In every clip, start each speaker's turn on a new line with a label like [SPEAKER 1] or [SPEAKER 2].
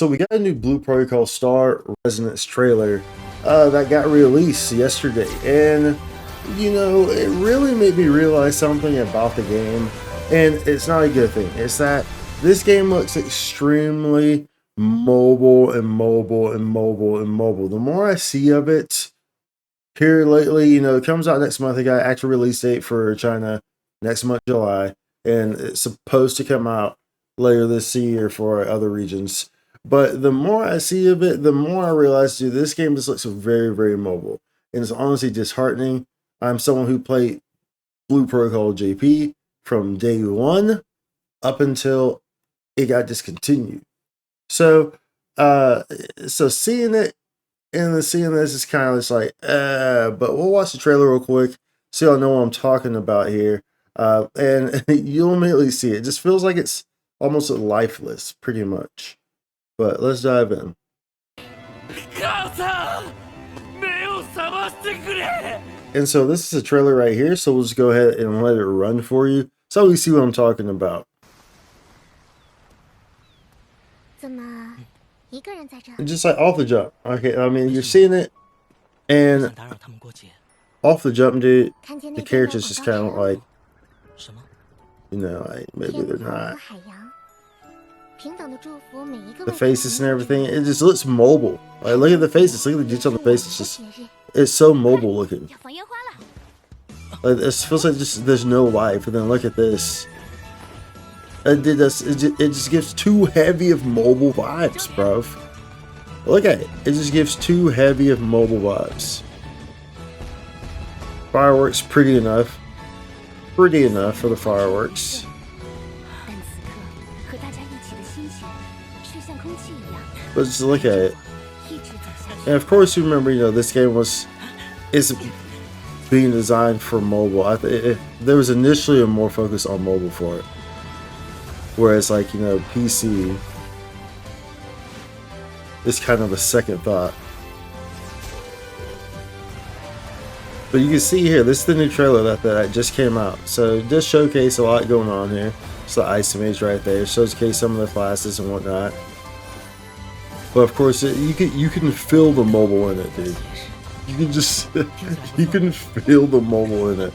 [SPEAKER 1] So we got a new Blue Protocol Star Resonance trailer that got released yesterday, and it really made me realize something about the game, and it's not a good thing. It's that this game looks extremely mobile and mobile and mobile and mobile. The more I see of it here lately, it comes out next month. They got actual release date for China next month, July, and it's supposed to come out later this year for other regions. But the more I see of it, the more I realize, dude, this game just looks very, very mobile. And it's honestly disheartening. I'm someone who played Blue Protocol JP from day one up until it got discontinued. So, so seeing it and then seeing this is kind of just like, but we'll watch the trailer real quick so y'all know what I'm talking about here. And you'll immediately see it. It just feels like it's almost lifeless, pretty much. But let's dive in. And so this is a trailer right here, so we'll just go ahead and let it run for you so you see what I'm talking about. And just like off the jump, okay, I mean, you're seeing it, and off the jump, dude, the characters just kind of like, like maybe they're not. The faces and everything, it just looks mobile. Like, look at the faces, look at the detail on the faces. It's so mobile looking. Like, it feels like just there's no life. And then look at this. It just gives too heavy of mobile vibes, bruv. Look at it. It just gives too heavy of mobile vibes. Fireworks, pretty enough. Pretty enough for the fireworks. But just look at it. And of course, you remember, this game is being designed for mobile. There was initially a more focus on mobile for it. Whereas, like, PC is kind of a second thought. But you can see here, this is the new trailer that just came out. So it does showcase a lot going on here. It's the ice image right there. Showcase some of the classes and whatnot. But of course, you can feel the mobile in it, dude. You can just you can feel the mobile in it.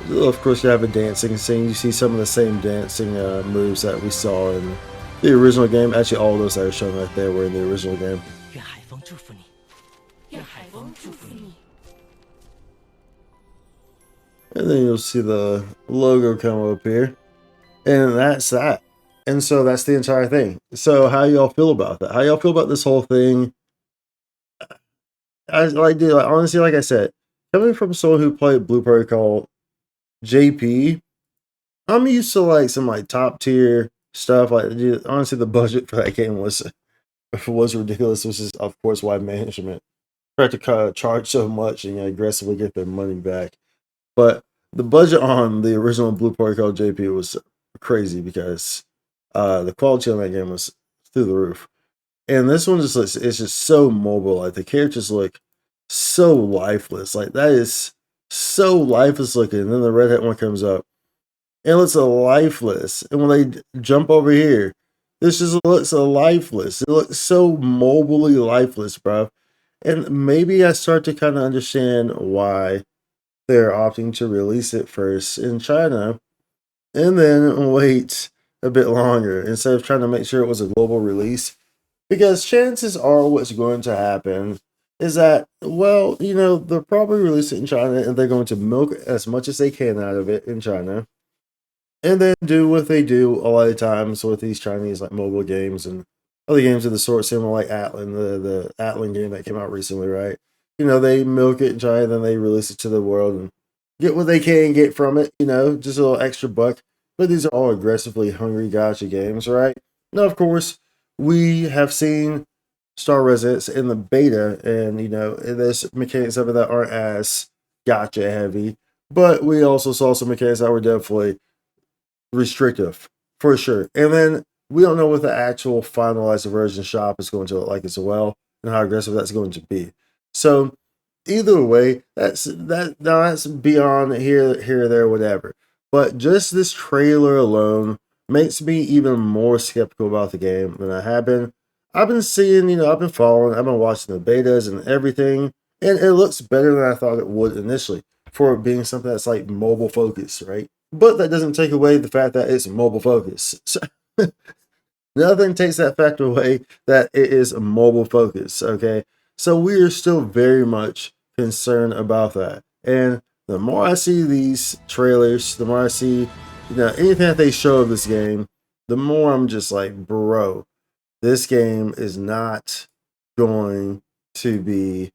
[SPEAKER 1] Of course, you have a dancing scene. You see some of the same dancing moves that we saw in the original game. Actually, all of those that are shown right there were in the original game. And then you'll see the logo come up here. And that's that. And so that's the entire thing. So how y'all feel about that? How y'all feel about this whole thing? Honestly, like I said, coming from someone who played Blue Protocol JP, I'm used to like some like top tier stuff. Like, dude, honestly, the budget for that game was ridiculous, which is of course why management tried to charge so much and aggressively get their money back. But the budget on the original Blue Protocol JP was crazy because the quality on that game was through the roof. And this one just looks, it's just so mobile. Like, the characters look so lifeless. Like, that is so lifeless looking. And then the red hat one comes up and it looks lifeless. And when they jump over here, this just looks lifeless. It looks so mobily lifeless, bro. And maybe I start to kind of understand why they're opting to release it first in China and then wait a bit longer instead of trying to make sure it was a global release. Because chances are what's going to happen is that, well, they'll probably release it in China and they're going to milk as much as they can out of it in China. And then do what they do a lot of times with these Chinese like mobile games and other games of the sort, similar like Atlan, the Atlan game that came out recently, right? They milk it in China, then they release it to the world and get what they can get from it, just a little extra buck. But these are all aggressively hungry gacha games, right? Now, of course, we have seen Star Resonance in the beta, and there's mechanics of it that aren't as gacha heavy, but we also saw some mechanics that were definitely restrictive, for sure. And then we don't know what the actual finalized version shop is going to look like as well, and how aggressive that's going to be. So either way, that's beyond here, there, whatever. But just this trailer alone makes me even more skeptical about the game than I have been. I've been seeing, I've been following, I've been watching the betas and everything, and it looks better than I thought it would initially for it being something that's like mobile focused, right? But that doesn't take away the fact that it's mobile focused. So, nothing takes that fact away that it is mobile focused, okay? So we are still very much concerned about that. And the more I see these trailers, the more I see, anything that they show of this game, the more I'm just like, bro, this game is not going to be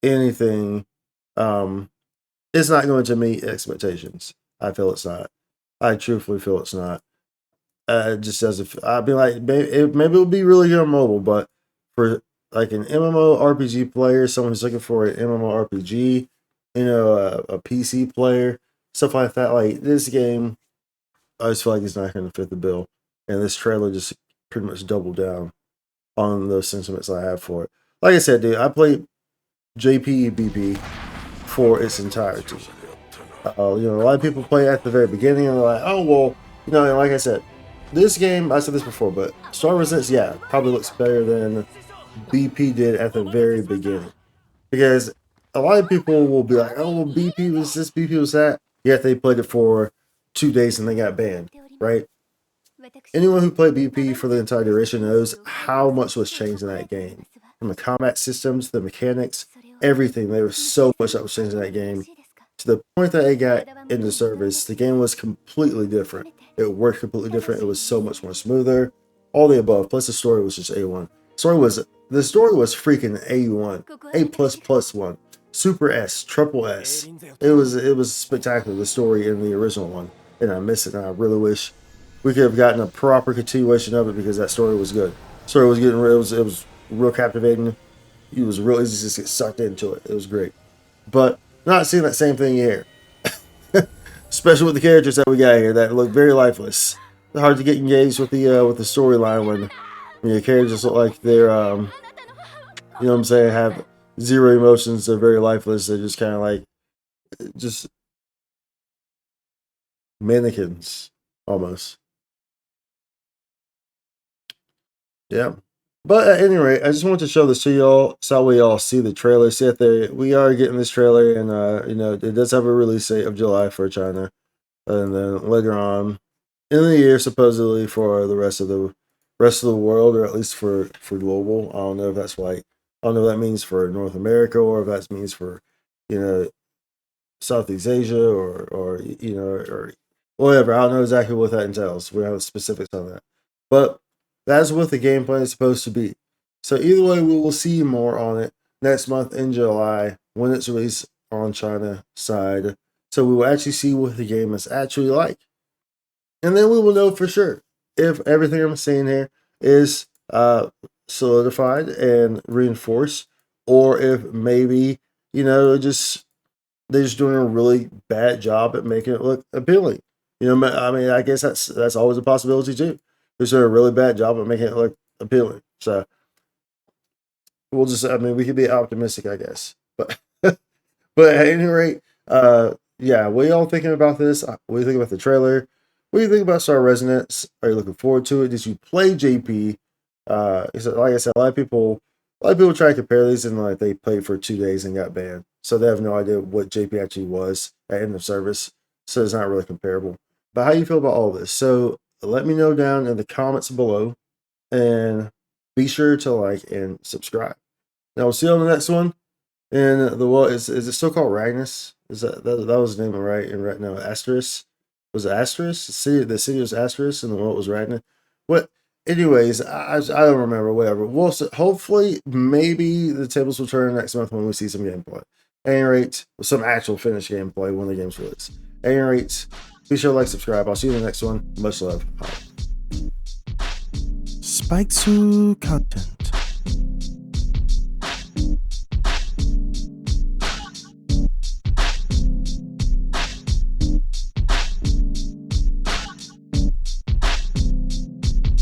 [SPEAKER 1] anything. It's not going to meet expectations. I feel it's not. I truthfully feel it's not. Just as if I'd be like, maybe it'll be really good on mobile, but for like an MMORPG player, someone who's looking for an MMORPG, a PC player, stuff like that, like this game, I just feel like it's not going to fit the bill. And this trailer just pretty much doubled down on those sentiments I have for it. Like I said, dude, I played JPBP for its entirety. A lot of people play at the very beginning and they're like, oh, well, and like I said, this game, I said this before, but Star Resistance, yeah, probably looks better than BP did at the very beginning. Because a lot of people will be like, oh, well, BP was this, BP was that. Yet they played it for 2 days and they got banned, right? Anyone who played BP for the entire duration knows how much was changed in that game. From the combat systems, the mechanics, everything. There was so much that was changed in that game. To the point that it got into service, the game was completely different. It worked completely different. It was so much more smoother. All the above. Plus the story was just A1. The story was freaking A1. A++1. Super S, triple S. It was spectacular, the story in the original one. And I miss it, and I really wish we could have gotten a proper continuation of it because that story was good. Story was getting it was real captivating. It was real easy to just get sucked into it. It was great. But not seeing that same thing here. Especially with the characters that we got here that look very lifeless. It's hard to get engaged with the storyline when your characters look like they're you know what I'm saying, have zero emotions, they're very lifeless, they're just kinda like just mannequins almost. Yeah. But at any rate, I just wanted to show this to y'all so we all see the trailer. See that we are getting this trailer, and it does have a release date of July for China, and then later on in the year, supposedly for the rest of the world, or at least for global. I don't know if that's like I don't know if that means for North America or if that means for you know Southeast Asia or whatever. I don't know exactly what that entails. We don't have specifics on that, but that's what the gameplay is supposed to be. So either way, we will see more on it next month in July when it's released on China side. So we will actually see what the game is actually like, and then we will know for sure if everything I'm saying here is solidified and reinforced, or if maybe just they're just doing a really bad job at making it look appealing. I mean, I guess that's always a possibility too. They're doing a really bad job at making it look appealing. So I mean, we could be optimistic, I guess. But but at any rate, yeah, what y'all thinking about this? What do you think about the trailer? What do you think about Star Resonance? Are you looking forward to it? Did you play JP? Like I said, a lot of people try to compare these, and like they played for 2 days and got banned, so they have no idea what JP actually was at end of service. So it's not really comparable. But how do you feel about all this? So let me know down in the comments below, and be sure to like and subscribe. Now we'll see you on the next one. And the what is it still called Ragnus? Is that was the name of right? And right now Asterisk was it Asterisk? The city was Asterisk, and the world was Ragnus. What? Anyways, I don't remember. Whatever. We'll hopefully maybe the tables will turn next month when we see some gameplay. At any rate, with some actual finished gameplay when the game's released. At any rate, be sure to like, subscribe. I'll see you in the next one. Much love. Bye.
[SPEAKER 2] Spike content.